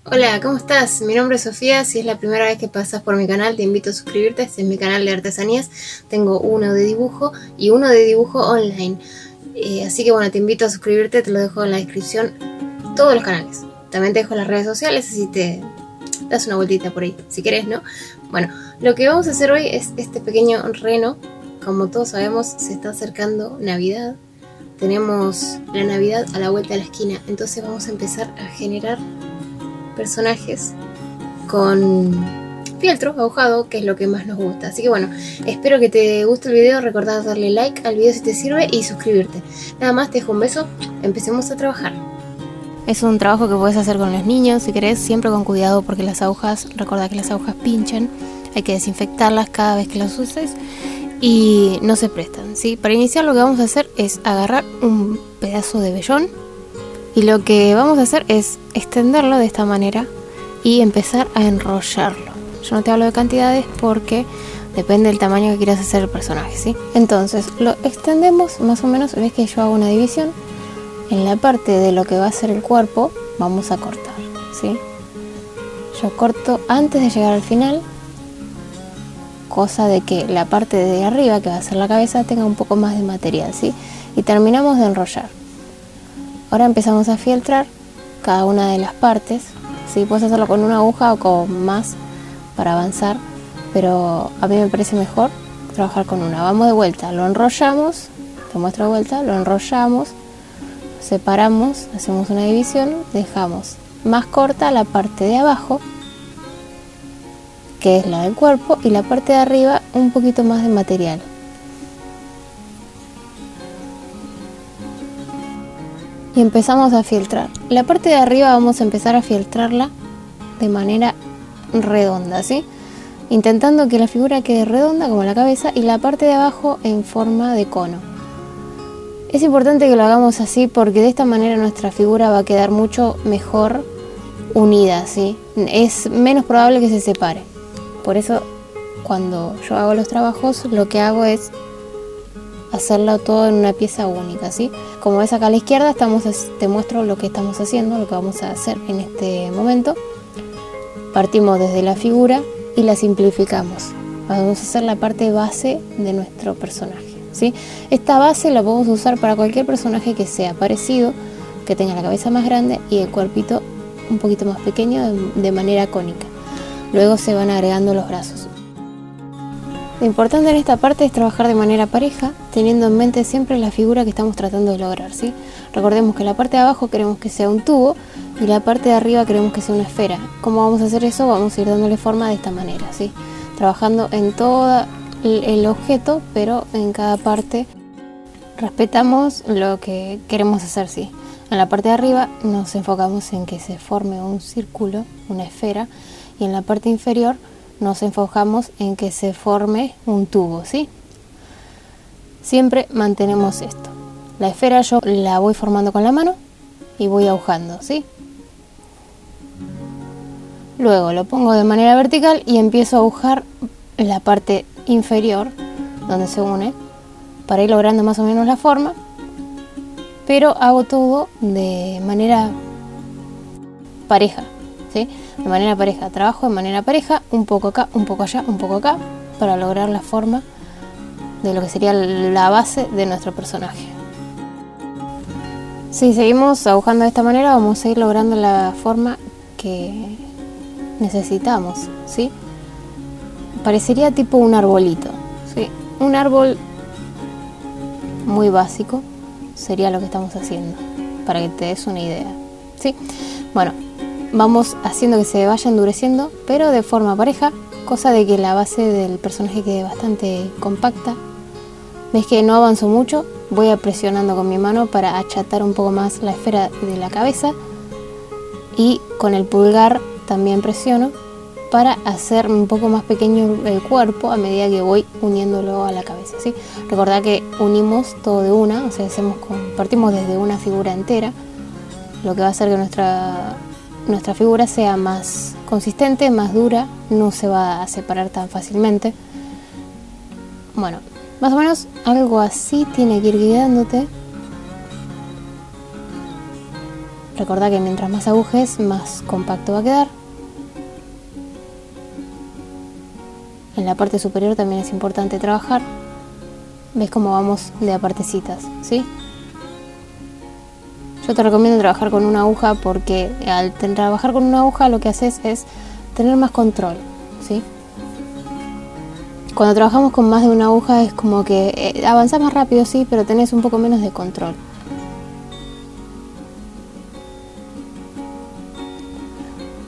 Hola, ¿cómo estás? Mi nombre es Sofía. Si es la primera vez que pasas por mi canal, te invito a suscribirte. Este es mi canal de artesanías. Tengo uno de dibujo y uno de dibujo online. Así que bueno, te invito a suscribirte. Te lo dejo en la descripción. Todos los canales. También te dejo las redes sociales, así te das una vueltita por ahí, si querés, ¿no? Bueno, lo que vamos a hacer hoy es este pequeño reno. Como todos sabemos, se está acercando Navidad. Tenemos la Navidad a la vuelta de la esquina. Entonces vamos a empezar a generar personajes con fieltro ahujado, que es lo que más nos gusta. Así que bueno, espero que te guste el video. Recordá darle like al video si te sirve y suscribirte. Nada más, te dejo un beso. Empecemos a trabajar. Es un trabajo que puedes hacer con los niños si querés, siempre con cuidado porque las agujas, recordá que las agujas pinchan. Hay que desinfectarlas cada vez que las uses y no se prestan, ¿sí? Para iniciar lo que vamos a hacer es agarrar un pedazo de vellón y lo que vamos a hacer es extenderlo de esta manera y empezar a enrollarlo. Yo no te hablo de cantidades porque depende del tamaño que quieras hacer el personaje, ¿sí? Entonces lo extendemos más o menos. Ves que yo hago una división. En la parte de lo que va a ser el cuerpo vamos a cortar, ¿sí? Yo corto antes de llegar al final, cosa de que la parte de arriba, que va a ser la cabeza, tenga un poco más de material, ¿sí? Y terminamos de enrollar. Ahora empezamos a fieltrar cada una de las partes, ¿sí? Puedes hacerlo con una aguja o con más para avanzar, pero a mí me parece mejor trabajar con una. Vamos de vuelta, lo enrollamos, te muestro de vuelta, lo enrollamos, separamos, hacemos una división, dejamos más corta la parte de abajo, que es la del cuerpo, y la parte de arriba un poquito más de material. Y empezamos a filtrar. La parte de arriba vamos a empezar a filtrarla de manera redonda, ¿sí? Intentando que la figura quede redonda como la cabeza y la parte de abajo en forma de cono. Es importante que lo hagamos así porque de esta manera nuestra figura va a quedar mucho mejor unida, ¿sí? Es menos probable que se separe. Por eso cuando yo hago los trabajos lo que hago es hacerlo todo en una pieza única, ¿sí? Como ves acá a la izquierda te muestro lo que estamos haciendo, lo que vamos a hacer en este momento. Partimos desde la figura y la simplificamos. Vamos a hacer la parte base de nuestro personaje, ¿sí? Esta base la podemos usar para cualquier personaje que sea parecido, que tenga la cabeza más grande y el cuerpito un poquito más pequeño de manera cónica. Luego se van agregando los brazos. Lo importante en esta parte es trabajar de manera pareja, teniendo en mente siempre la figura que estamos tratando de lograr, ¿sí? Recordemos que la parte de abajo queremos que sea un tubo y la parte de arriba queremos que sea una esfera. ¿Cómo vamos a hacer eso? Vamos a ir dándole forma de esta manera, ¿sí? Trabajando en todo el objeto, pero en cada parte respetamos lo que queremos hacer, ¿sí? En la parte de arriba nos enfocamos en que se forme un círculo, una esfera, y en la parte inferior nos enfocamos en que se forme un tubo, ¿sí? Siempre mantenemos esto. La esfera yo la voy formando con la mano y voy ahujando, ¿sí? Luego lo pongo de manera vertical y empiezo a agujar la parte inferior donde se une para ir logrando más o menos la forma, pero hago todo de manera pareja, ¿sí? De manera pareja, trabajo de manera pareja, un poco acá, un poco allá, un poco acá, para lograr la forma de lo que sería la base de nuestro personaje. Si seguimos agujando de esta manera, vamos a ir logrando la forma que necesitamos, ¿sí? Parecería tipo un arbolito, ¿sí? Un árbol muy básico sería lo que estamos haciendo, para que te des una idea, ¿sí? Bueno, vamos haciendo que se vaya endureciendo, pero de forma pareja, cosa de que la base del personaje quede bastante compacta. Ves que no avanzo mucho, voy presionando con mi mano para achatar un poco más la esfera de la cabeza y con el pulgar también presiono para hacer un poco más pequeño el cuerpo a medida que voy uniéndolo a la cabeza, ¿sí? Recordad que unimos todo de una, o sea, partimos desde una figura entera, lo que va a hacer que nuestra figura sea más consistente, más dura, no se va a separar tan fácilmente. Bueno, más o menos algo así tiene que ir guiándote Recordá que mientras más agujes, más compacto va a quedar. En la parte superior también es importante trabajar. ¿Ves cómo vamos de a partecitas? ¿Sí? Yo te recomiendo trabajar con una aguja porque al trabajar con una aguja lo que haces es tener más control, ¿sí? Cuando trabajamos con más de una aguja es como que avanzás más rápido, sí, pero tenés un poco menos de control.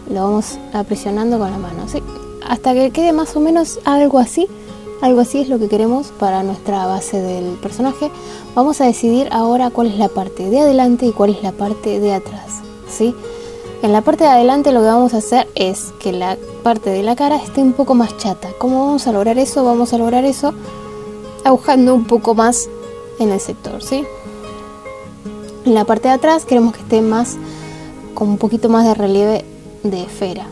Lo vamos aprisionando con la mano, ¿sí? Hasta que quede más o menos algo así. Algo así es lo que queremos para nuestra base del personaje. Vamos a decidir ahora cuál es la parte de adelante y cuál es la parte de atrás, ¿sí? En la parte de adelante lo que vamos a hacer es que la parte de la cara esté un poco más chata. ¿Cómo vamos a lograr eso? Vamos a lograr eso agujando un poco más en el sector, ¿sí? En la parte de atrás queremos que esté más, con un poquito más de relieve de esfera.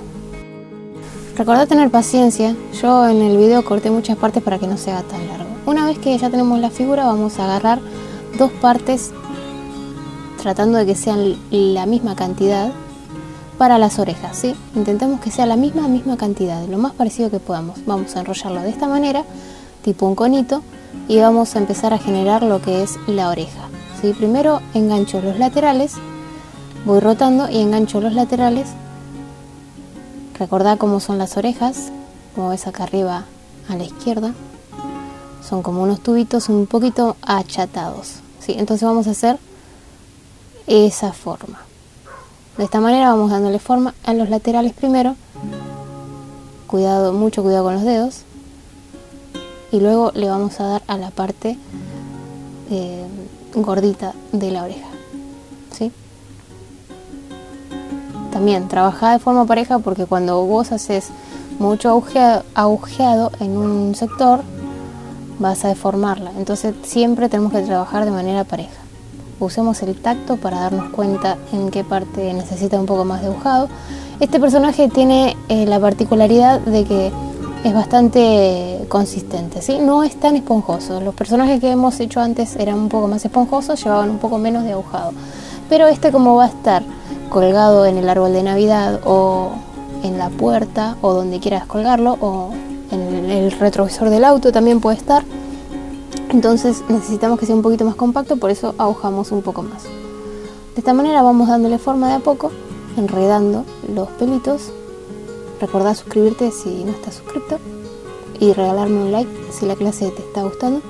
Recordá tener paciencia. Yo en el video corté muchas partes para que no se haga tan largo. Una vez que ya tenemos la figura, vamos a agarrar dos partes tratando de que sean la misma cantidad para las orejas, ¿sí? Intentemos que sea la misma cantidad, lo más parecido que podamos. Vamos a enrollarlo de esta manera, tipo un conito, y vamos a empezar a generar lo que es la oreja, ¿sí? Primero engancho los laterales, voy rotando y engancho los laterales. Recordá cómo son las orejas, como ves acá arriba a la izquierda, son como unos tubitos un poquito achatados, ¿sí? Entonces vamos a hacer esa forma. De esta manera vamos dándole forma a los laterales primero, mucho cuidado con los dedos, y luego le vamos a dar a la parte gordita de la oreja, ¿sí? También trabaja de forma pareja porque cuando vos haces mucho agujeado en un sector vas a deformarla, entonces siempre tenemos que trabajar de manera pareja. Usemos el tacto para darnos cuenta en qué parte necesita un poco más de agujado. Este personaje tiene la particularidad de que es bastante consistente, ¿sí? No es tan esponjoso. Los personajes que hemos hecho antes eran un poco más esponjosos, llevaban un poco menos de agujado. Pero este, como va a estar colgado en el árbol de Navidad o en la puerta o donde quieras colgarlo, o en el retrovisor del auto también puede estar, entonces necesitamos que sea un poquito más compacto, por eso agujamos un poco más. De esta manera vamos dándole forma de a poco, enredando los pelitos. Recordá suscribirte si no estás suscrito y regalarme un like si la clase te está gustando.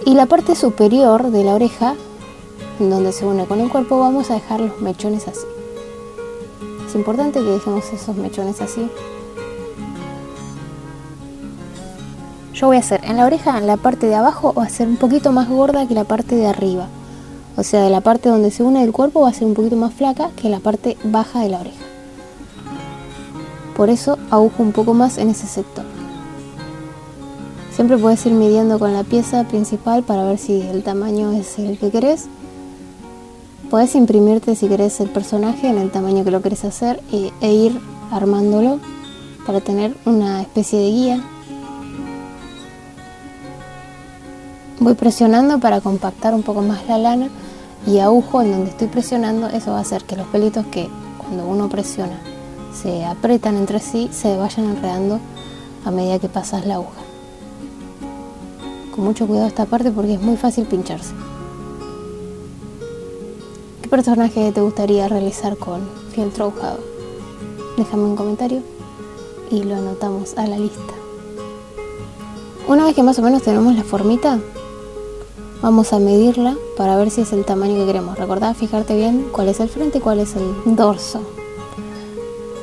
Y la parte superior de la oreja, donde se une con el cuerpo, vamos a dejar los mechones así. Es importante que dejemos esos mechones así. Yo voy a hacer en la oreja, en la parte de abajo va a ser un poquito más gorda que la parte de arriba. O sea, de la parte donde se une el cuerpo va a ser un poquito más flaca que la parte baja de la oreja. Por eso agujo un poco más en ese sector. Siempre puedes ir midiendo con la pieza principal para ver si el tamaño es el que querés. Podés imprimirte si querés el personaje en el tamaño que lo querés hacer e ir armándolo para tener una especie de guía. Voy presionando para compactar un poco más la lana y agujo en donde estoy presionando. Eso va a hacer que los pelitos que cuando uno presiona se apretan entre sí se vayan enredando a medida que pasas la aguja. Con mucho cuidado esta parte porque es muy fácil pincharse. ¿Qué personaje te gustaría realizar con fieltro agujado? Déjame un comentario y lo anotamos a la lista. Una vez que más o menos tenemos la formita, vamos a medirla para ver si es el tamaño que queremos. Recordá fijarte bien cuál es el frente y cuál es el dorso,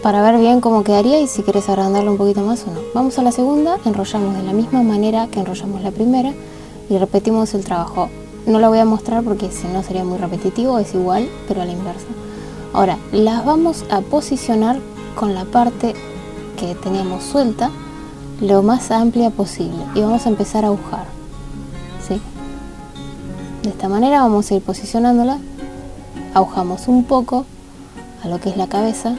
para ver bien cómo quedaría y si querés agrandarlo un poquito más o no. Vamos a la segunda, enrollamos de la misma manera que enrollamos la primera y repetimos el trabajo. No lo voy a mostrar porque si no sería muy repetitivo, es igual pero a la inversa. Ahora, las vamos a posicionar con la parte que teníamos suelta lo más amplia posible y vamos a empezar a agujar, ¿sí? De esta manera vamos a ir posicionándola, agujamos un poco a lo que es la cabeza,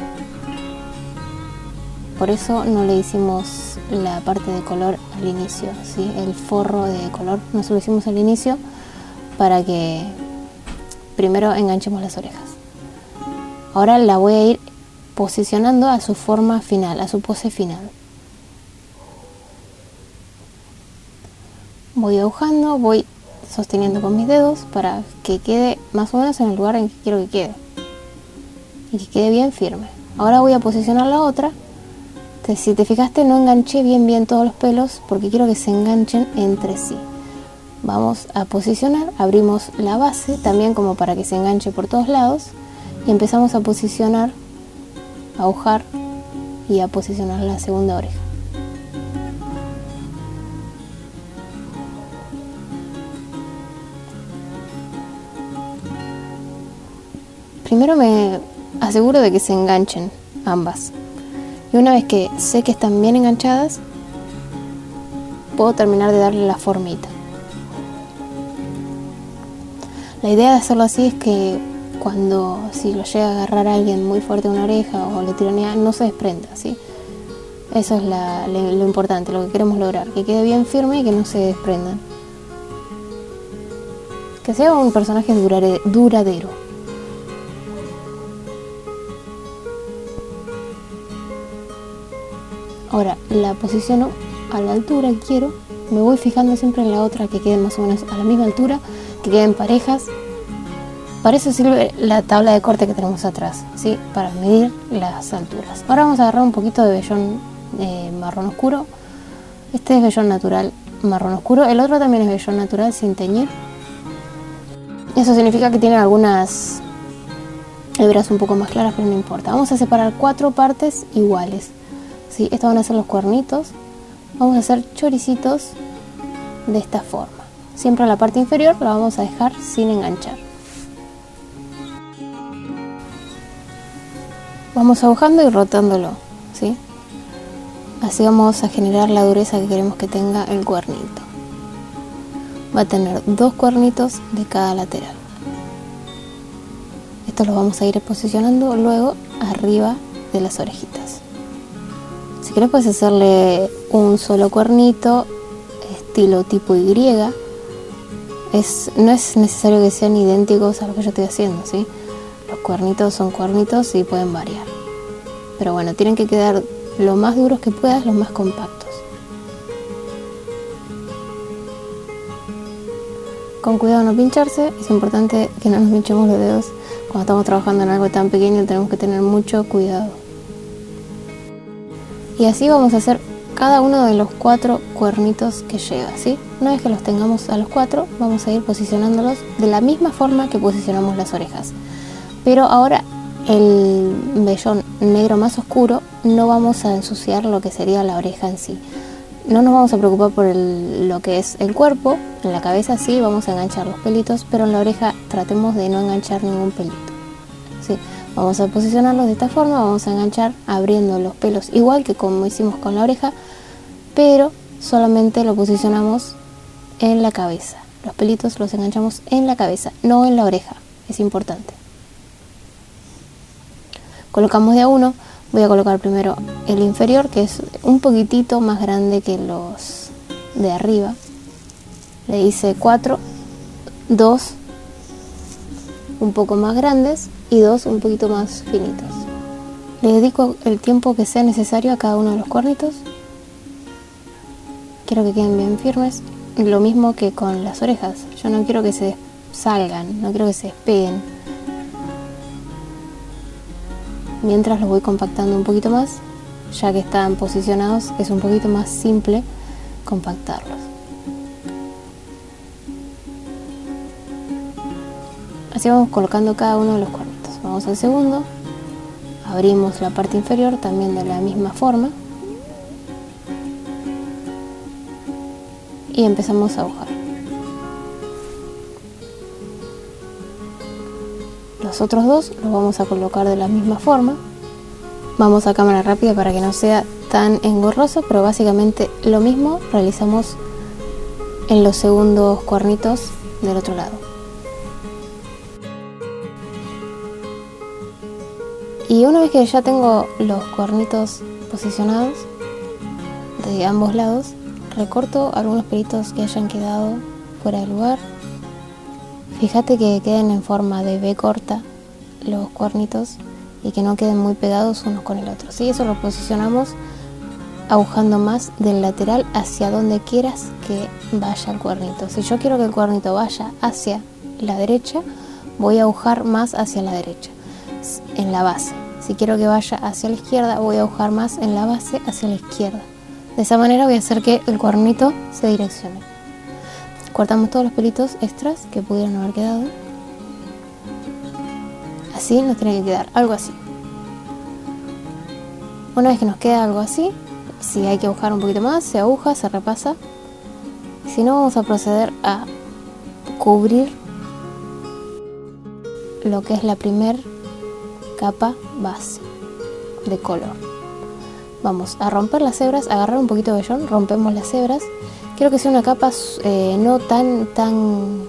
por eso no le hicimos la parte de color al inicio, ¿sí? El forro de color no se lo hicimos al inicio para que primero enganchemos las orejas. Ahora la voy a ir posicionando a su forma final, a su pose final. Voy ahujando, voy sosteniendo con mis dedos para que quede más o menos en el lugar en que quiero que quede y que quede bien firme. Ahora voy a posicionar la otra. Si te fijaste, no enganché bien todos los pelos porque quiero que se enganchen entre sí. Vamos a posicionar, abrimos la base también como para que se enganche por todos lados y empezamos a posicionar, a agujar y a posicionar la segunda oreja. Primero me aseguro de que se enganchen ambas. Y una vez que sé que están bien enganchadas, puedo terminar de darle la formita. La idea de hacerlo así es que si lo llega a agarrar a alguien muy fuerte una oreja o le tironea, no se desprenda, ¿sí? Eso es lo importante, lo que queremos lograr, que quede bien firme y que no se desprendan. Que sea un personaje duradero. Ahora la posiciono a la altura que quiero, me voy fijando siempre en la otra que quede más o menos a la misma altura, que queden parejas. Para eso sirve la tabla de corte que tenemos atrás, ¿sí? Para medir las alturas. Ahora vamos a agarrar un poquito de vellón marrón oscuro. Este es vellón natural marrón oscuro, el otro también es vellón natural sin teñir. Eso significa que tienen algunas hebras un poco más claras, pero no importa. Vamos a separar 4 partes iguales. ¿Sí? Estos van a ser los cuernitos. Vamos a hacer choricitos de esta forma. Siempre la parte inferior la vamos a dejar sin enganchar. Vamos ahujando y rotándolo, ¿sí? Así vamos a generar la dureza que queremos que tenga el cuernito. Va a tener 2 cuernitos de cada lateral. Estos los vamos a ir posicionando luego arriba de las orejitas. Si querés puedes hacerle un solo cuernito, estilo tipo Y. No es necesario que sean idénticos a lo que yo estoy haciendo, ¿sí? Los cuernitos son cuernitos y pueden variar. Pero bueno, tienen que quedar lo más duros que puedas, los más compactos. Con cuidado no pincharse, es importante que no nos pinchemos los dedos. Cuando estamos trabajando en algo tan pequeño tenemos que tener mucho cuidado. Y así vamos a hacer cada uno de los 4 cuernitos que lleva, ¿sí? Una vez que los tengamos a los 4, vamos a ir posicionándolos de la misma forma que posicionamos las orejas. Pero ahora el vellón negro más oscuro no vamos a ensuciar lo que sería la oreja en sí. No nos vamos a preocupar por lo que es el cuerpo. En la cabeza sí vamos a enganchar los pelitos, pero en la oreja tratemos de no enganchar ningún pelito, ¿sí? Vamos a posicionarlos de esta forma, vamos a enganchar abriendo los pelos igual que como hicimos con la oreja, pero solamente lo posicionamos en la cabeza. Los pelitos los enganchamos en la cabeza, no en la oreja, es importante. Colocamos de a uno, voy a colocar primero el inferior, que es un poquitito más grande que los de arriba. Le hice 4, 2 un poco más grandes y 2 un poquito más finitos. Le dedico el tiempo que sea necesario a cada uno de los cuernitos. Quiero que queden bien firmes, lo mismo que con las orejas. Yo no quiero que se salgan, no quiero que se despeguen. Mientras los voy compactando un poquito más, ya que están posicionados, es un poquito más simple compactarlos. Así vamos colocando cada uno de los cuernitos. Vamos al segundo, abrimos la parte inferior también de la misma forma y empezamos a agujar. Los otros 2 los vamos a colocar de la misma forma. Vamos a cámara rápida para que no sea tan engorroso, pero básicamente lo mismo realizamos en los segundos cuernitos del otro lado. Y una vez que ya tengo los cuernitos posicionados de ambos lados, recorto algunos pelitos que hayan quedado fuera de lugar. Fíjate que queden en forma de V corta los cuernitos y que no queden muy pegados unos con el otro, ¿sí? Eso lo posicionamos agujando más del lateral hacia donde quieras que vaya el cuernito. Si yo quiero que el cuernito vaya hacia la derecha, voy a agujar más hacia la derecha, en la base. Si quiero que vaya hacia la izquierda, voy a agujar más en la base hacia la izquierda. De esa manera voy a hacer que el cuernito se direccione. Cortamos todos los pelitos extras que pudieran haber quedado. Así nos tiene que quedar, algo así. Una vez que nos queda algo así, si hay que agujar un poquito más, se aguja, se repasa. Si no, vamos a proceder a cubrir lo que es la primer capa base de color. Vamos a romper las hebras, agarrar un poquito de vellón, rompemos las hebras. Quiero que sea una capa no tan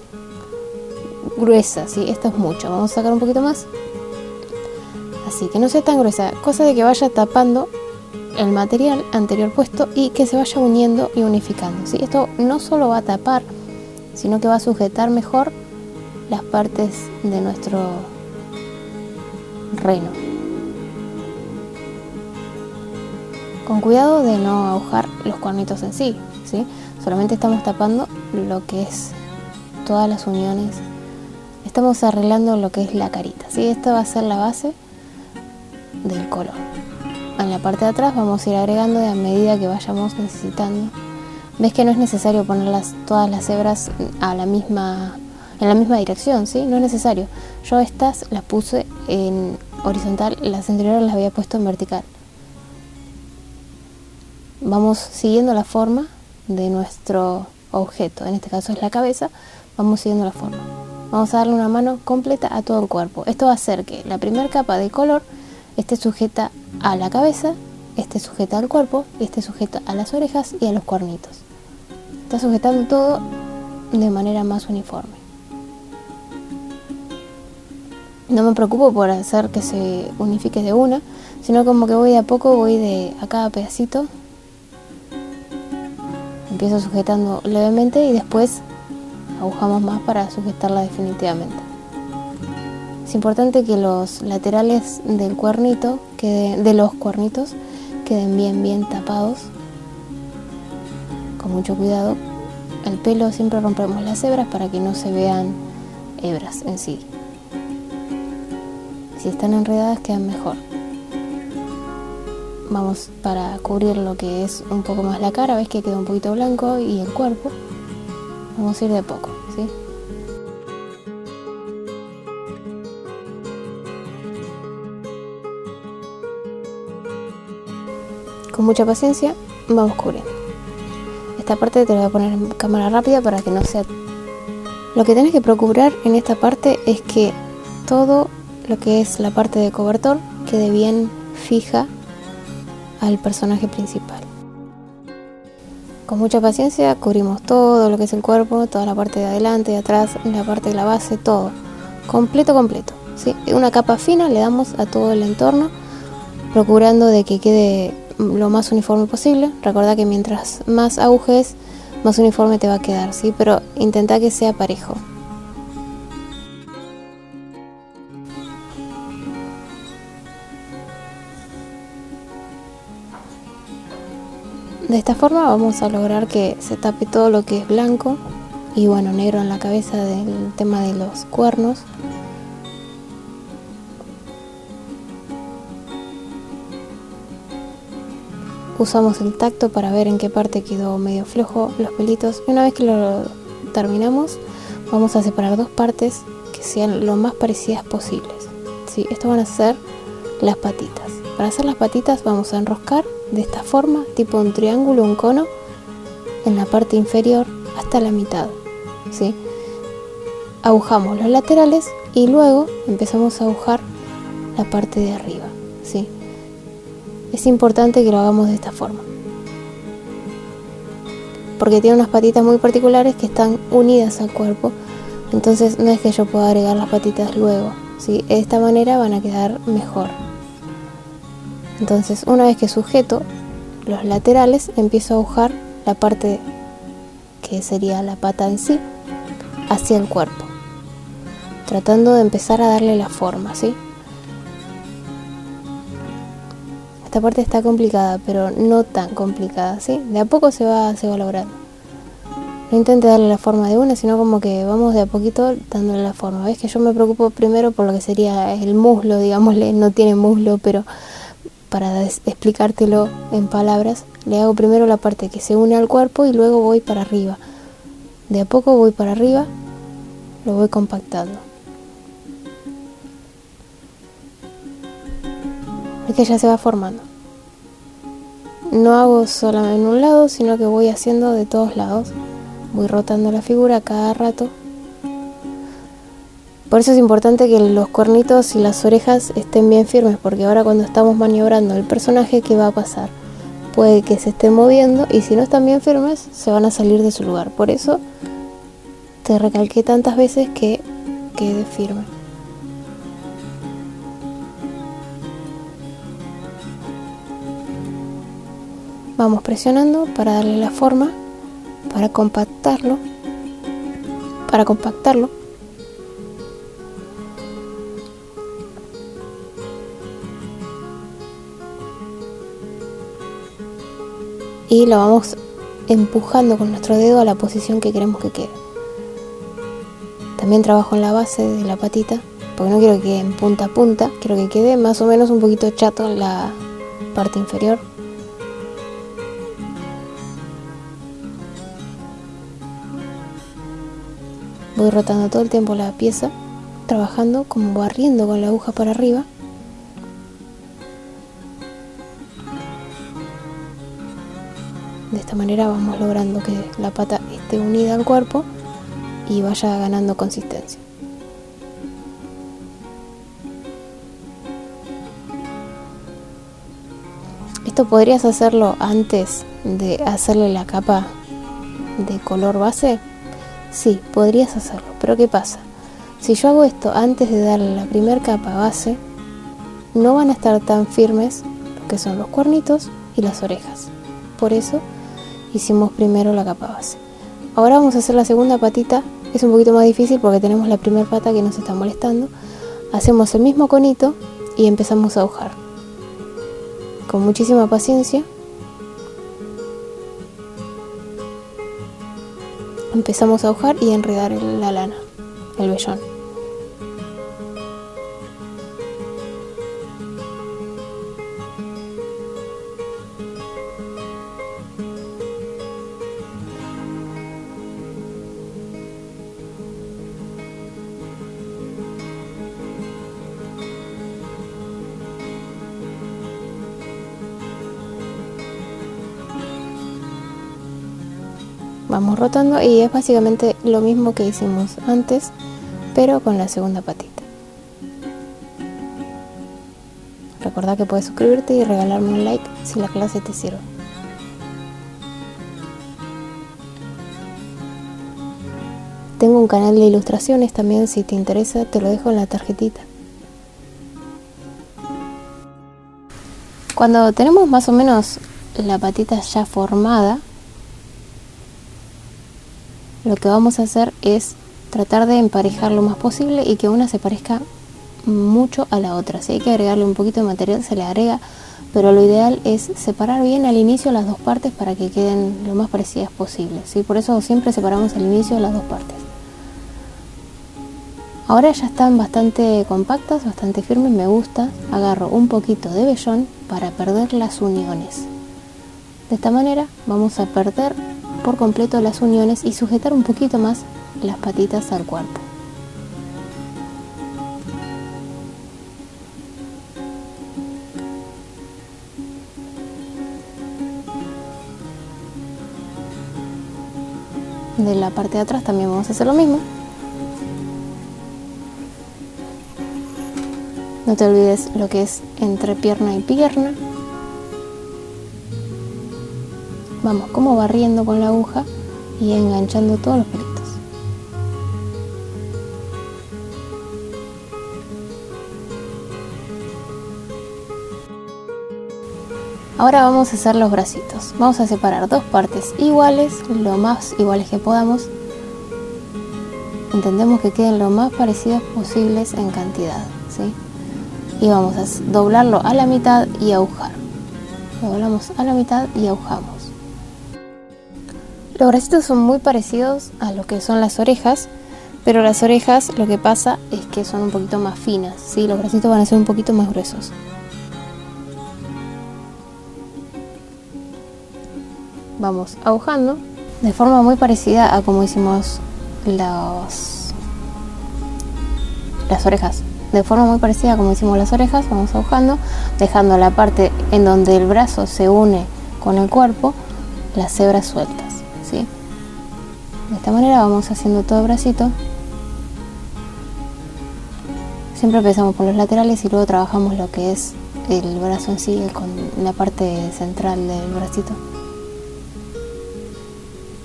gruesa, ¿sí? Esto es mucho, vamos a sacar un poquito más. Así que no sea tan gruesa, cosa de que vaya tapando el material anterior puesto y que se vaya uniendo y unificando, ¿sí? Esto no solo va a tapar, sino que va a sujetar mejor las partes de nuestro reno. Con cuidado de no agujar los cuernitos en sí, ¿sí? Solamente estamos tapando lo que es todas las uniones. Estamos arreglando lo que es la carita, ¿sí? Esta va a ser la base del color. En la parte de atrás vamos a ir agregando a medida que vayamos necesitando. Ves que no es necesario poner todas las hebras en la misma dirección, ¿sí? No es necesario. Yo estas las puse en horizontal, las anteriores las había puesto en vertical. Vamos siguiendo la forma de nuestro objeto, en este caso es la cabeza, vamos siguiendo la forma. Vamos a darle una mano completa a todo el cuerpo. Esto va a hacer que la primera capa de color esté sujeta a la cabeza, esté sujeta al cuerpo y esté sujeta a las orejas y a los cuernitos. Está sujetando todo de manera más uniforme. No me preocupo por hacer que se unifique de una, sino como que voy de a poco, voy de a cada pedacito. Empiezo sujetando levemente y después agujamos más para sujetarla definitivamente. Es importante que los laterales del cuernito, de los cuernitos, queden bien tapados. Con mucho cuidado. El pelo siempre rompemos las hebras para que no se vean hebras en sí. Si están enredadas quedan mejor. Vamos para cubrir lo que es un poco más la cara, ves que queda un poquito blanco y el cuerpo. Vamos a ir de a poco, ¿sí? Con mucha paciencia vamos cubriendo. Esta parte te la voy a poner en cámara rápida para que no sea... Lo que tenés que procurar en esta parte es que todo lo que es la parte de cobertor quede bien fija al personaje principal. Con mucha paciencia cubrimos todo lo que es el cuerpo, toda la parte de adelante, de atrás, la parte de la base, todo. Completo, ¿sí? Una capa fina le damos a todo el entorno, procurando de que quede lo más uniforme posible. Recuerda que mientras más agujes, más uniforme te va a quedar, ¿sí? Pero intenta que sea parejo. De esta forma vamos a lograr que se tape todo lo que es blanco y bueno, negro en la cabeza del tema de los cuernos. Usamos el tacto para ver en qué parte quedó medio flojo los pelitos. Y una vez que lo terminamos, vamos a separar dos partes que sean lo más parecidas posibles, ¿sí? Esto van a ser las patitas. Para hacer las patitas vamos a enroscar de esta forma, tipo un triángulo, un cono, en la parte inferior hasta la mitad, ¿sí? Agujamos los laterales y luego empezamos a agujar la parte de arriba, ¿sí? Es importante que lo hagamos de esta forma, porque tiene unas patitas muy particulares que están unidas al cuerpo, entonces no es que yo pueda agregar las patitas luego, ¿sí? De esta manera van a quedar mejor. Entonces, una vez que sujeto los laterales, empiezo a agujar la parte que sería la pata en sí hacia el cuerpo, tratando de empezar a darle la forma, ¿sí? esta parte está complicada, pero no tan complicada, ¿sí? De a poco se va logrando. No intente darle la forma de una, sino como que vamos de a poquito dándole la forma. ¿Ves que yo me preocupo primero por lo que sería el muslo, digámosle, no tiene muslo, pero para explicártelo en palabras, le hago primero la parte que se une al cuerpo y luego voy para arriba. De a poco voy para arriba, lo voy compactando. Es que ya se va formando. No hago solamente en un lado, sino que voy haciendo de todos lados. Voy rotando la figura cada rato. Por eso es importante que los cuernitos y las orejas estén bien firmes, porque ahora cuando estamos maniobrando el personaje, ¿qué va a pasar? Puede que se estén moviendo y si no están bien firmes, se van a salir de su lugar. Por eso te recalqué tantas veces que quede firme. Vamos presionando para darle la forma, para compactarlo. Y lo vamos empujando con nuestro dedo a la posición que queremos que quede. También trabajo en la base de la patita, porque no quiero que quede en punta a punta, quiero que quede más o menos un poquito chato en la parte inferior. Voy rotando todo el tiempo la pieza, trabajando como barriendo con la aguja para arriba. De esta manera vamos logrando que la pata esté unida al cuerpo y vaya ganando consistencia. Esto podrías hacerlo antes de hacerle la capa de color base. Sí, podrías hacerlo, pero ¿qué pasa? Si yo hago esto antes de darle la primera capa base, no van a estar tan firmes lo que son los cuernitos y las orejas. Por eso hicimos primero la capa base. Ahora vamos a hacer la segunda patita. Es un poquito más difícil porque tenemos la primera pata que nos está molestando. Hacemos el mismo conito y empezamos a agujar. Con muchísima paciencia. Empezamos a agujar y a enredar la lana, el vellón. Vamos rotando y es básicamente lo mismo que hicimos antes, pero con la segunda patita. Recordá que puedes suscribirte y regalarme un like si la clase te sirve. Tengo un canal de ilustraciones también, si te interesa, te lo dejo en la tarjetita. Cuando tenemos más o menos la patita ya formada, lo que vamos a hacer es tratar de emparejar lo más posible y que una se parezca mucho a la otra. Si hay que agregarle un poquito de material, se le agrega, pero lo ideal es separar bien al inicio las dos partes para que queden lo más parecidas posible, ¿sí? Por eso siempre separamos al inicio las dos partes. Ahora ya están bastante compactas, bastante firmes, me gusta. Agarro un poquito de vellón para perder las uniones. De esta manera vamos a perder por completo las uniones y sujetar un poquito más las patitas al cuerpo. De la parte de atrás también vamos a hacer lo mismo. No te olvides lo que es entre pierna y pierna. Vamos como barriendo con la aguja y enganchando todos los pelitos. Ahora vamos a hacer los bracitos. Vamos a separar dos partes iguales, lo más iguales que podamos. Intentemos que queden lo más parecidas posibles en cantidad, ¿sí? Y vamos a doblarlo a la mitad y agujar. lo doblamos a la mitad y agujamos. Los bracitos son muy parecidos a lo que son las orejas, pero las orejas lo que pasa es que son un poquito más finas, ¿sí? Los bracitos van a ser un poquito más gruesos. Vamos agujando de forma muy parecida a como hicimos las orejas. De forma muy parecida a como hicimos las orejas, vamos agujando, dejando la parte en donde el brazo se une con el cuerpo, las hebras sueltas, ¿sí? De esta manera vamos haciendo todo el bracito. Siempre empezamos por los laterales y luego trabajamos lo que es el brazo en sí, con la parte central del bracito.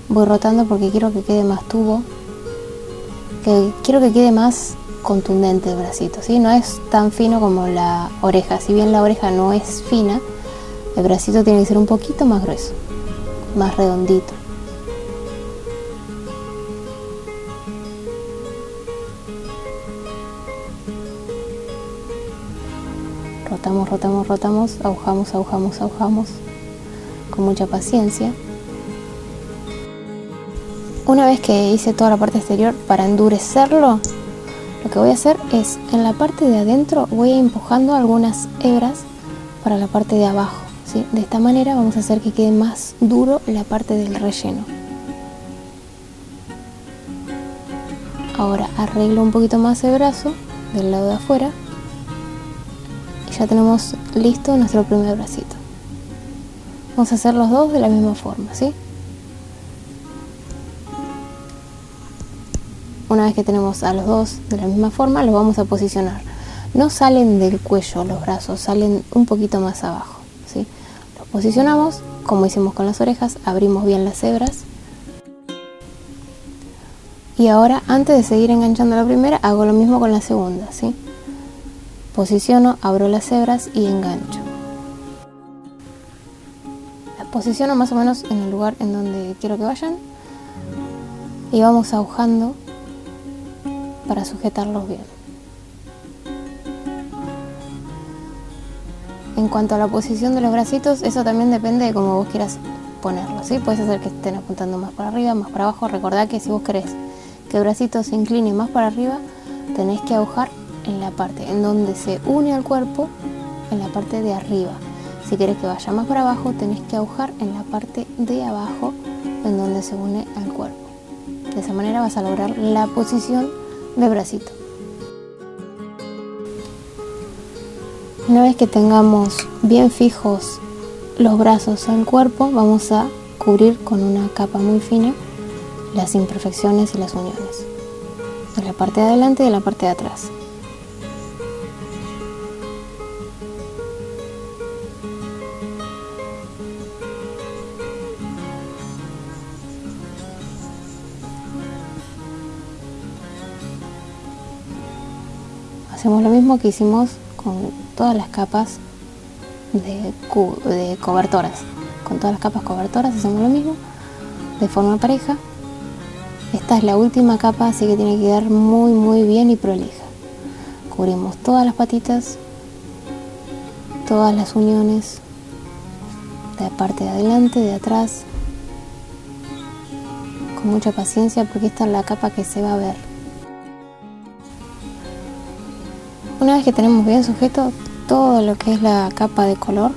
Voy rotando porque quiero que quede más tubo, quiero que quede más contundente el bracito, ¿sí? No es tan fino como la oreja. Si bien la oreja no es fina, el bracito tiene que ser un poquito más grueso, más redondito. Rotamos, rotamos, rotamos, agujamos, agujamos, agujamos, con mucha paciencia. Una vez que hice toda la parte exterior, para endurecerlo, lo que voy a hacer es, en la parte de adentro voy a ir empujando algunas hebras para la parte de abajo, ¿sí? De esta manera vamos a hacer que quede más duro la parte del relleno. Ahora arreglo un poquito más el brazo del lado de afuera y ya tenemos listo nuestro primer bracito. Vamos a hacer los dos de la misma forma, ¿sí? Una vez que tenemos a los dos de la misma forma, los vamos a posicionar. No salen del cuello los brazos, salen un poquito más abajo, ¿sí? Los posicionamos, como hicimos con las orejas, abrimos bien las hebras. Y ahora, antes de seguir enganchando la primera, hago lo mismo con la segunda, ¿sí? Posiciono, abro las hebras y engancho. Las posiciono más o menos en el lugar en donde quiero que vayan. Y vamos agujando para sujetarlos bien. En cuanto a la posición de los bracitos, eso también depende de cómo vos quieras ponerlo, ¿sí? Puedes hacer que estén apuntando más para arriba, más para abajo. Recordá que si vos querés que el bracito se incline más para arriba, tenés que agujar en la parte en donde se une al cuerpo, en la parte de arriba. Si querés que vaya más para abajo, tenés que agujar en la parte de abajo, en donde se une al cuerpo. De esa manera vas a lograr la posición del bracito. Una vez que tengamos bien fijos los brazos al cuerpo, vamos a cubrir con una capa muy fina las imperfecciones y las uniones de la parte de adelante y de la parte de atrás. Hacemos lo mismo que hicimos con todas las capas de cobertoras. Con todas las capas cobertoras hacemos lo mismo, de forma pareja. Esta es la última capa, así que tiene que quedar muy bien y prolija. Cubrimos todas las patitas, todas las uniones, de la parte de adelante, de atrás, con mucha paciencia porque esta es la capa que se va a ver. Una vez que tenemos bien sujeto todo lo que es la capa de color,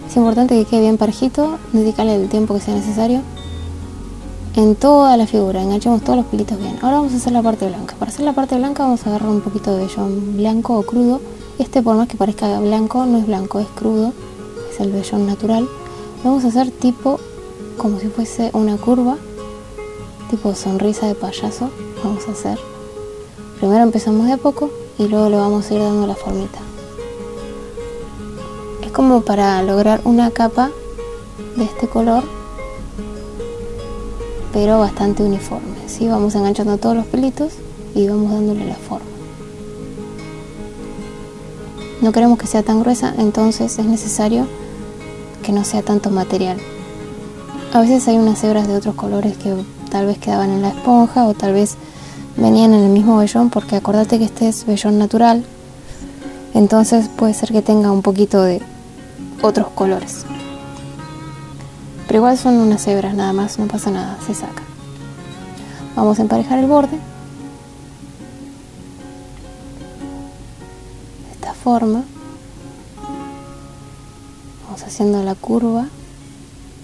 es importante que quede bien parejito, dedicarle el tiempo que sea necesario en toda la figura, enganchemos todos los pelitos bien. Ahora vamos a hacer la parte blanca. Para hacer la parte blanca vamos a agarrar un poquito de vellón blanco o crudo. Este, por más que parezca blanco, no es blanco, es crudo, es el vellón natural. Vamos a hacer tipo como si fuese una curva, tipo sonrisa de payaso. Vamos a hacer. Primero empezamos de a poco y luego le vamos a ir dando la formita. Es como para lograr una capa de este color, pero bastante uniforme, ¿sí? Vamos enganchando todos los pelitos y vamos dándole la forma. No queremos que sea tan gruesa, entonces es necesario que no sea tanto material. A veces hay unas hebras de otros colores que tal vez quedaban en la esponja o tal vez venían en el mismo vellón, porque acordate que este es vellón natural, entonces puede ser que tenga un poquito de otros colores. pero igual son unas hebras nada más, no pasa nada, se saca. Vamos a emparejar el borde de esta forma. Vamos haciendo la curva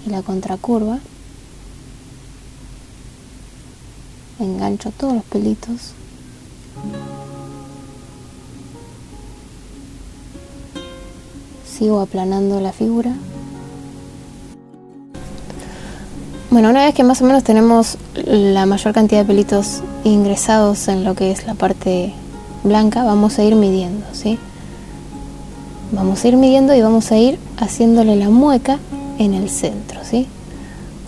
y la contracurva. Engancho todos los pelitos. Sigo aplanando la figura. Bueno, una vez que más o menos tenemos la mayor cantidad de pelitos ingresados en lo que es la parte blanca, vamos a ir midiendo, ¿sí? Vamos a ir midiendo y vamos a ir haciéndole la mueca en el centro, ¿sí?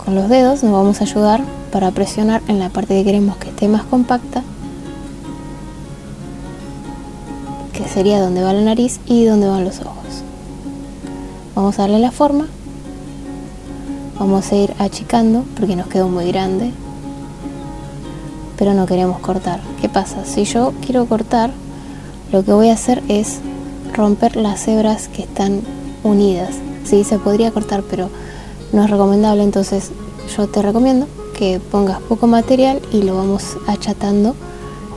Con los dedos nos vamos a ayudar para presionar en la parte que queremos que esté más compacta, que sería donde va la nariz y donde van los ojos. Vamos a darle la forma. Vamos a ir achicando porque nos quedó muy grande, pero no queremos cortar. ¿Qué pasa? Si yo quiero cortar, lo que voy a hacer es romper las hebras que están unidas. Sí, se podría cortar, pero no es recomendable, entonces yo te recomiendo que pongas poco material y lo vamos achatando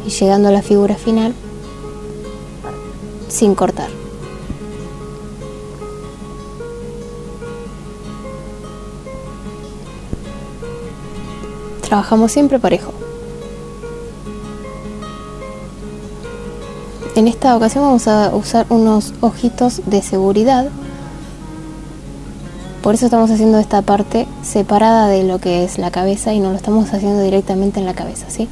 y llegando a la figura final sin cortar. Trabajamos siempre parejo. En esta ocasión vamos a usar unos ojitos de seguridad. Por eso estamos haciendo esta parte separada de lo que es la cabeza y no lo estamos haciendo directamente en la cabeza, ¿sí?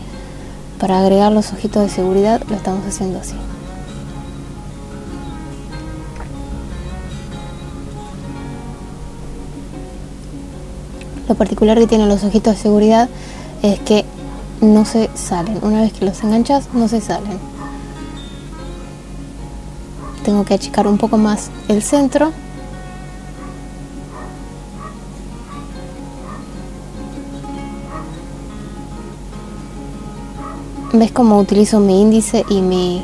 Para agregar los ojitos de seguridad lo estamos haciendo así. Lo particular que tienen los ojitos de seguridad es que no se salen. Una vez que los enganchas, no se salen. Tengo que achicar un poco más el centro. ¿Ves cómo utilizo mi índice y mi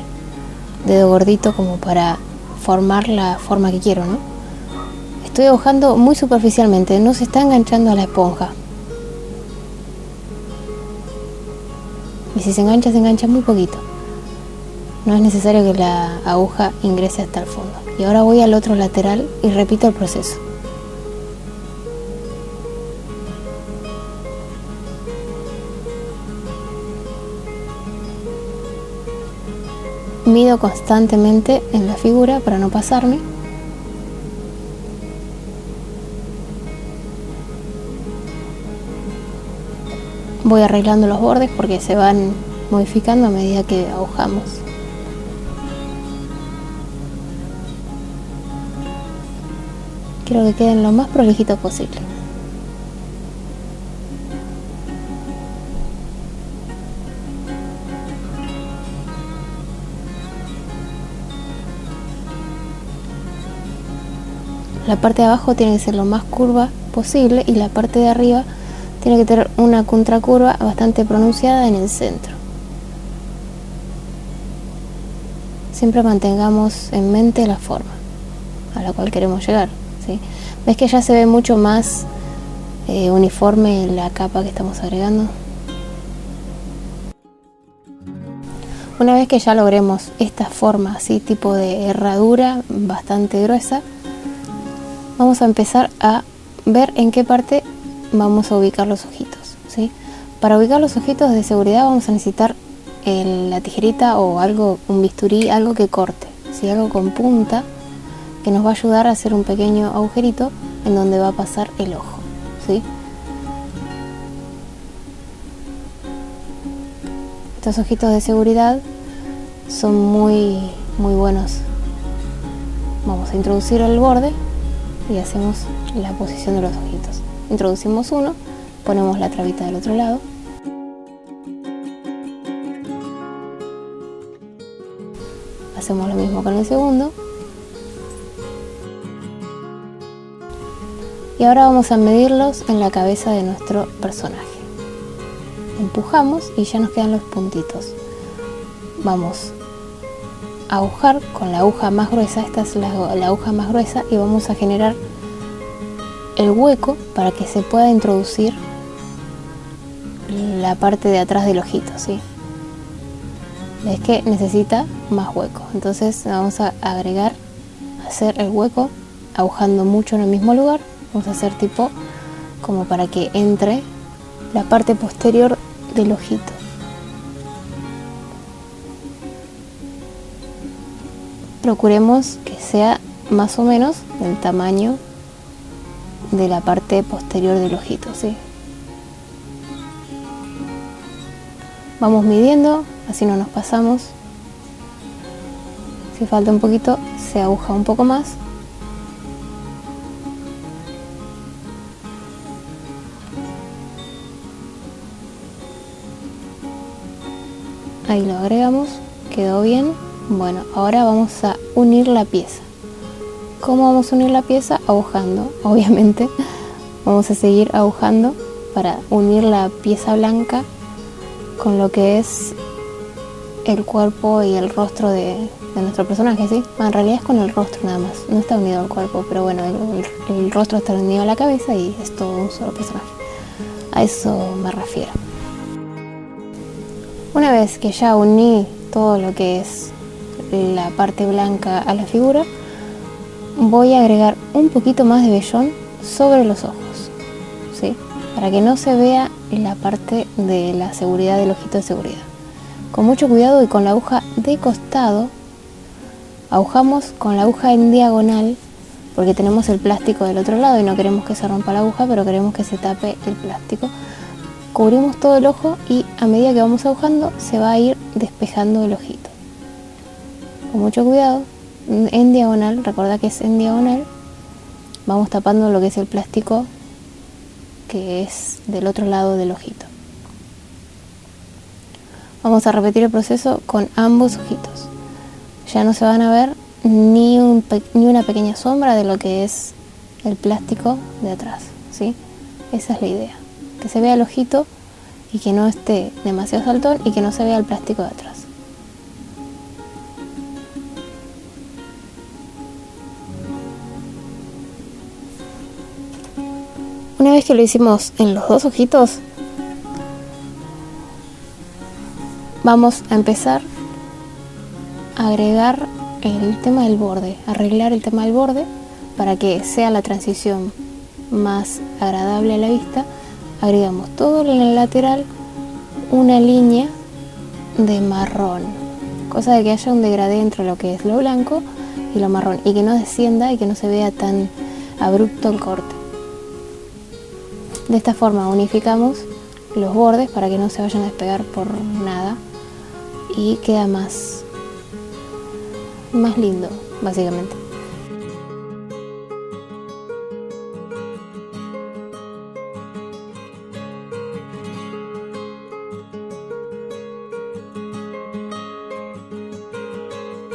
dedo gordito como para formar la forma que quiero, ¿no? Estoy dibujando muy superficialmente, no se está enganchando a la esponja. Y si se engancha muy poquito. No es necesario que la aguja ingrese hasta el fondo. Y ahora voy al otro lateral y repito el proceso. Mido constantemente en la figura para no pasarme. Voy arreglando los bordes porque se van modificando a medida que agujamos. Quiero que queden lo más prolijitos posible. La parte de abajo tiene que ser lo más curva posible y la parte de arriba tiene que tener una contracurva bastante pronunciada en el centro. Siempre mantengamos en mente la forma a la cual queremos llegar, ¿sí? ¿Ves que ya se ve mucho más uniforme la capa que estamos agregando? Una vez que ya logremos esta forma así tipo de herradura bastante gruesa, vamos a empezar a ver en qué parte vamos a ubicar los ojitos, ¿sí? Para ubicar los ojitos de seguridad vamos a necesitar la tijerita o algo, un bisturí, algo que corte, ¿sí? Algo con punta que nos va a ayudar a hacer un pequeño agujerito en donde va a pasar el ojo, ¿sí? Estos ojitos de seguridad son muy buenos. Vamos a introducir el borde y hacemos la posición de los ojitos. Introducimos uno, ponemos la trabita del otro lado. Hacemos lo mismo con el segundo. Y ahora vamos a medirlos en la cabeza de nuestro personaje. Empujamos y ya nos quedan los puntitos. Vamos a agujar con la aguja más gruesa, esta es la aguja más gruesa, y vamos a generar el hueco para que se pueda introducir la parte de atrás del ojito, ¿sí? Ves que necesita más hueco, entonces vamos a agregar, hacer el hueco agujando mucho en el mismo lugar. Vamos a hacer tipo como para que entre la parte posterior del ojito. Procuremos que sea más o menos del tamaño de la parte posterior del ojito, ¿sí? Vamos midiendo, así no nos pasamos. Si falta un poquito, se aguja un poco más. Ahí lo agregamos, quedó bien. Bueno, ahora vamos a unir la pieza. ¿Cómo vamos a unir la pieza? Agujando, obviamente. Vamos a seguir agujando para unir la pieza blanca con lo que es el cuerpo y el rostro de nuestro personaje, ¿sí? En realidad es con el rostro nada más, no está unido al cuerpo, pero bueno, el rostro está unido a la cabeza y es todo un solo personaje. A eso me refiero. Una vez que ya uní todo lo que es la parte blanca a la figura, voy a agregar un poquito más de vellón sobre los ojos, ¿sí? Para que no se vea la parte de la seguridad del ojito de seguridad. Con mucho cuidado y con la aguja de costado, agujamos con la aguja en diagonal, porque tenemos el plástico del otro lado y no queremos que se rompa la aguja, pero queremos que se tape el plástico. Cubrimos todo el ojo y a medida que vamos agujando se va a ir despejando el ojito. Con mucho cuidado, en diagonal, recuerda que es en diagonal, vamos tapando lo que es el plástico que es del otro lado del ojito. Vamos a repetir el proceso con ambos ojitos. Ya no se van a ver ni una pequeña sombra de lo que es el plástico de atrás, ¿sí? Esa es la idea, que se vea el ojito y que no esté demasiado saltón y que no se vea el plástico de atrás. Una vez que lo hicimos en los dos ojitos, vamos a empezar a agregar el tema del borde, arreglar el tema del borde para que sea la transición más agradable a la vista. Agregamos todo en el lateral una línea de marrón, cosa de que haya un degradé entre lo que es lo blanco y lo marrón y que no descienda y que no se vea tan abrupto el corte. De esta forma unificamos los bordes para que no se vayan a despegar por nada y queda más lindo, básicamente.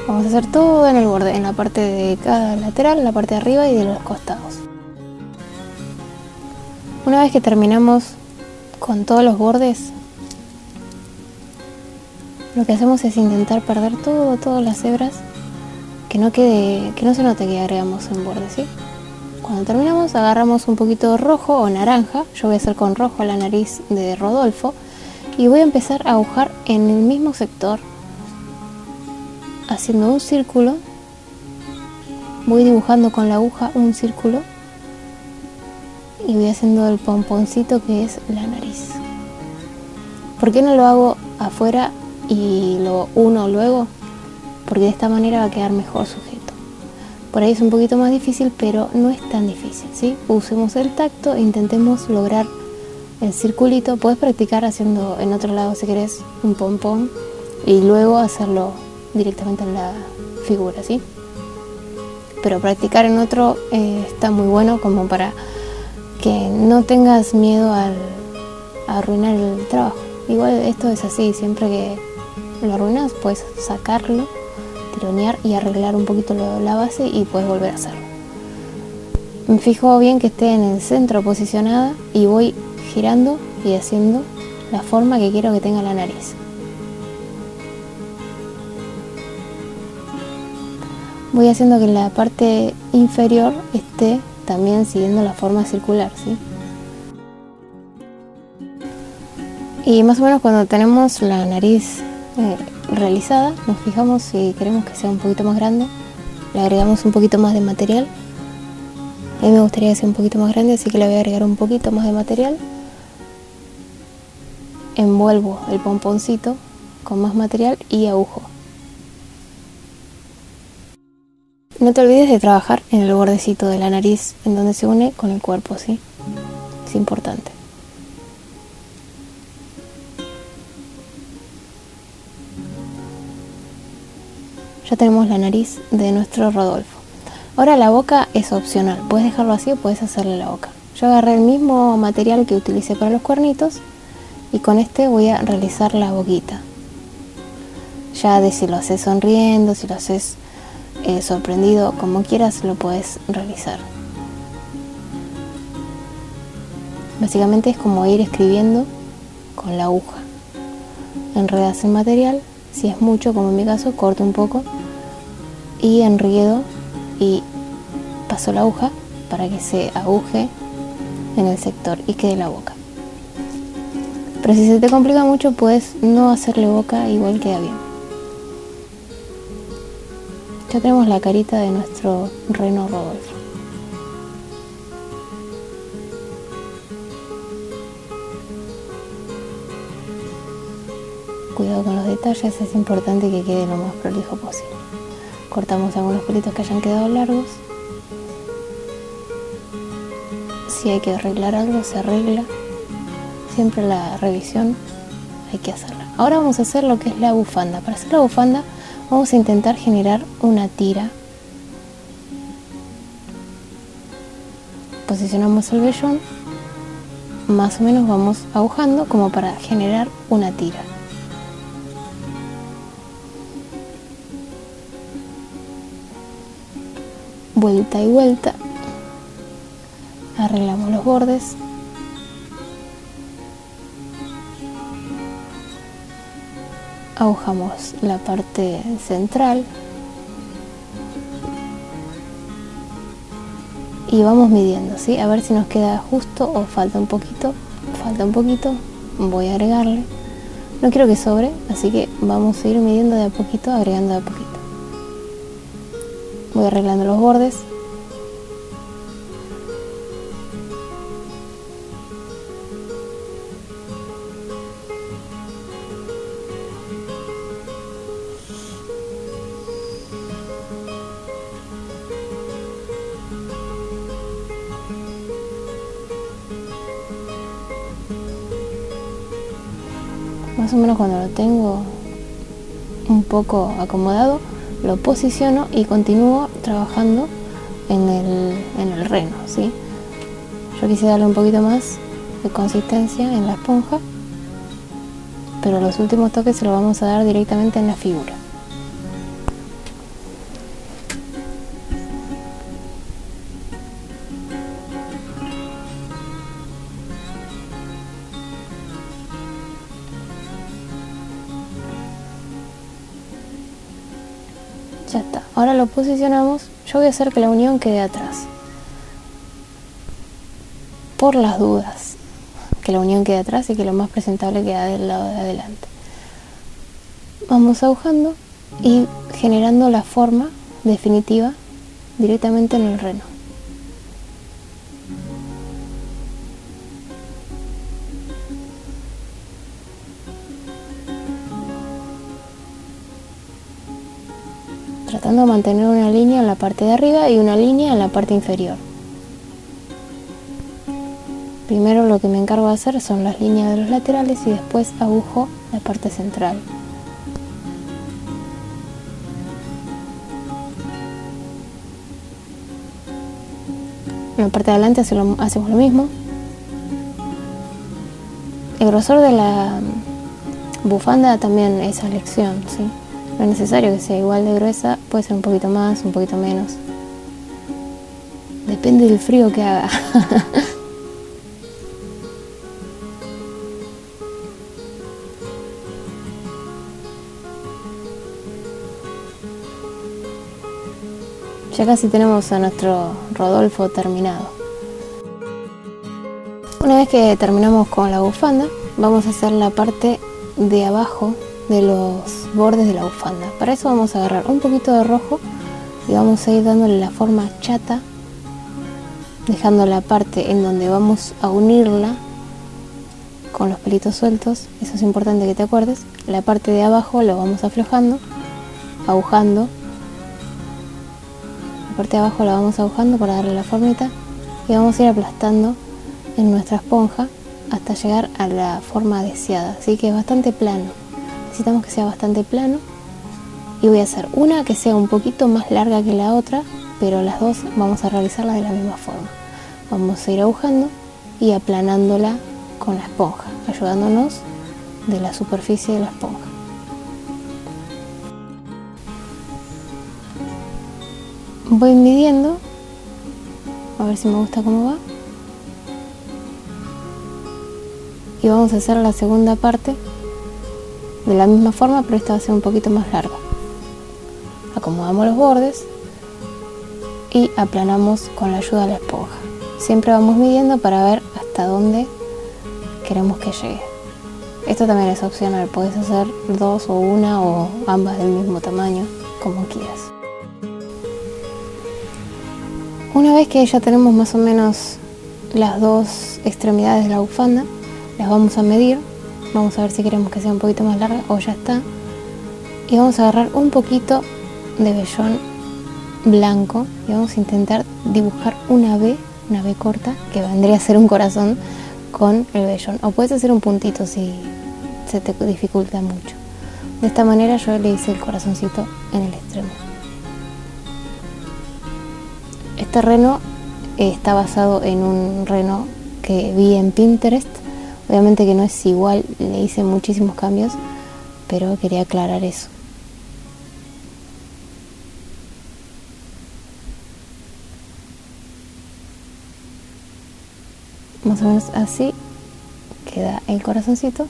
Vamos a hacer todo en el borde, en la parte de cada lateral, en la parte de arriba y de los costados. Una vez que terminamos con todos los bordes, lo que hacemos es intentar perder todas las hebras, que no se note que agregamos en borde, ¿sí? Cuando terminamos agarramos un poquito de rojo o naranja, yo voy a hacer con rojo la nariz de Rodolfo y voy a empezar a agujar en el mismo sector, haciendo un círculo, voy dibujando con la aguja un círculo y voy haciendo el pomponcito que es la nariz. ¿Por qué no lo hago afuera y lo uno luego? Porque de esta manera va a quedar mejor sujeto. Por ahí es un poquito más difícil, pero no es tan difícil, ¿sí? Usemos el tacto e intentemos lograr el circulito. Puedes practicar haciendo en otro lado si querés un pompón y luego hacerlo directamente en la figura, ¿sí? Pero practicar en otro está muy bueno como para que no tengas miedo a arruinar el trabajo. Igual esto es así, siempre que lo arruinas puedes sacarlo, tironear y arreglar un poquito la base y puedes volver a hacerlo. Me fijo bien que esté en el centro posicionada y voy girando y haciendo la forma que quiero que tenga la nariz. Voy haciendo que la parte inferior esté también siguiendo la forma circular, ¿sí? Y más o menos cuando tenemos la nariz realizada, nos fijamos si queremos que sea un poquito más grande, le agregamos un poquito más de material. A mí me gustaría que sea un poquito más grande, así que le voy a agregar un poquito más de material. Envuelvo el pomponcito con más material y agujo. No te olvides de trabajar en el bordecito de la nariz, en donde se une con el cuerpo, ¿sí? Es importante. Ya tenemos la nariz de nuestro Rodolfo. Ahora la boca es opcional, puedes dejarlo así o puedes hacerle la boca. Yo agarré el mismo material que utilicé para los cuernitos y con este voy a realizar la boquita. Ya de si lo haces sonriendo, si lo haces sorprendido, como quieras lo puedes realizar. Básicamente es como ir escribiendo con la aguja. Enredas el material, si es mucho, como en mi caso, corto un poco y enriedo y paso la aguja para que se aguje en el sector y quede la boca. Pero si se te complica mucho, puedes no hacerle boca, igual queda bien. Ya tenemos la carita de nuestro reno Rodolfo. Cuidado con los detalles, es importante que quede lo más prolijo posible. Cortamos algunos pelitos que hayan quedado largos. Si hay que arreglar algo, se arregla. Siempre la revisión hay que hacerla. Ahora vamos a hacer lo que es la bufanda. Para hacer la bufanda vamos a intentar generar una tira. Posicionamos el vellón, más o menos vamos agujando como para generar una tira. Vuelta y vuelta, arreglamos los bordes, agujamos la parte central y vamos midiendo, ¿sí? A ver si nos queda justo o falta un poquito, voy a agregarle. No quiero que sobre, así que vamos a ir midiendo de a poquito, agregando de a poquito. Voy arreglando los bordes. Más o menos cuando lo tengo un poco acomodado, lo posiciono y continúo trabajando en el reno, ¿sí? Yo quise darle un poquito más de consistencia en la esponja, pero los últimos toques se los vamos a dar directamente en la figura. Ya está, ahora lo posicionamos. Yo voy a hacer que la unión quede atrás, por las dudas, que la unión quede atrás y que lo más presentable quede del lado de adelante. Vamos agujando y generando la forma definitiva directamente en el reno. Tratando de mantener una línea en la parte de arriba y una línea en la parte inferior. Primero lo que me encargo de hacer son las líneas de los laterales y después agujo la parte central. En la parte de adelante hacemos lo mismo. El grosor de la bufanda también es a elección, ¿sí? No es necesario que sea igual de gruesa, puede ser un poquito más, un poquito menos. Depende del frío que haga. Ya casi tenemos a nuestro Rodolfo terminado. Una vez que terminamos con la bufanda, vamos a hacer la parte de abajo de los bordes de la bufanda. Para eso vamos a agarrar un poquito de rojo y vamos a ir dándole la forma chata, dejando la parte en donde vamos a unirla con los pelitos sueltos. Eso es importante que te acuerdes. La parte de abajo lo vamos aflojando, agujando. La parte de abajo la vamos agujando para darle la formita y vamos a ir aplastando en nuestra esponja hasta llegar a la forma deseada. Así que es bastante plano. Necesitamos que sea bastante plano. Y voy a hacer una que sea un poquito más larga que la otra, pero las dos vamos a realizarlas de la misma forma. Vamos a ir agujando y aplanándola con la esponja, ayudándonos de la superficie de la esponja. Voy midiendo, a ver si me gusta cómo va. Y vamos a hacer la segunda parte de la misma forma, pero esta va a ser un poquito más larga. Acomodamos los bordes y aplanamos con la ayuda de la esponja. Siempre vamos midiendo para ver hasta dónde queremos que llegue. Esto también es opcional, puedes hacer dos o una o ambas del mismo tamaño, como quieras. Una vez que ya tenemos más o menos las dos extremidades de la bufanda, las vamos a medir. Vamos a ver si queremos que sea un poquito más larga o ya está. Y vamos a agarrar un poquito de vellón blanco y vamos a intentar dibujar una V corta, que vendría a ser un corazón con el vellón. O puedes hacer un puntito si se te dificulta mucho. De esta manera yo le hice el corazoncito en el extremo. Este reno está basado en un reno que vi en Pinterest. Obviamente que no es igual, le hice muchísimos cambios, pero quería aclarar eso. Más o menos así queda el corazoncito.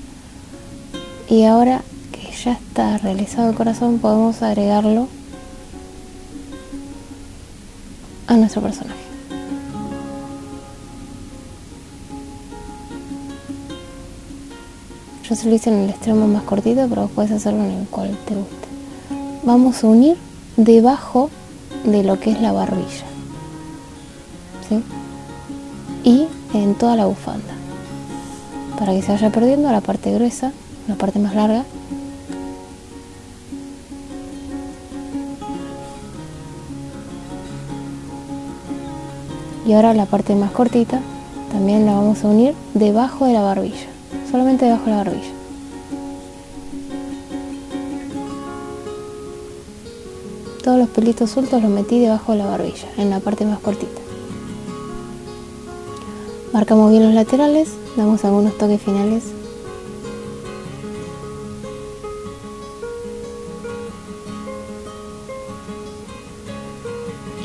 Y ahora que ya está realizado el corazón, podemos agregarlo a nuestro personaje. Yo se lo hice en el extremo más cortito, pero puedes hacerlo en el cual te guste. Vamos a unir debajo de lo que es la barbilla, ¿sí? Y en toda la bufanda, para que se vaya perdiendo la parte gruesa, la parte más larga. Y ahora la parte más cortita también la vamos a unir debajo de la barbilla, solamente debajo de la barbilla. Todos los pelitos sueltos los metí debajo de la barbilla, en la parte más cortita. Marcamos bien los laterales, damos algunos toques finales.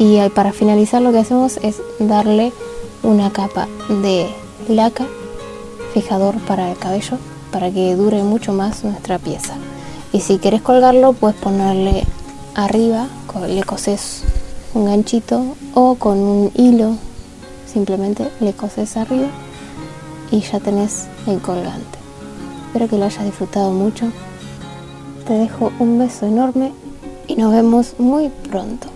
Y para finalizar lo que hacemos es darle una capa de laca, fijador para el cabello, para que dure mucho más nuestra pieza. Y si querés colgarlo, puedes ponerle arriba, le coses un ganchito o con un hilo, simplemente le coses arriba y ya tenés el colgante. Espero que lo hayas disfrutado mucho. Te dejo un beso enorme y nos vemos muy pronto.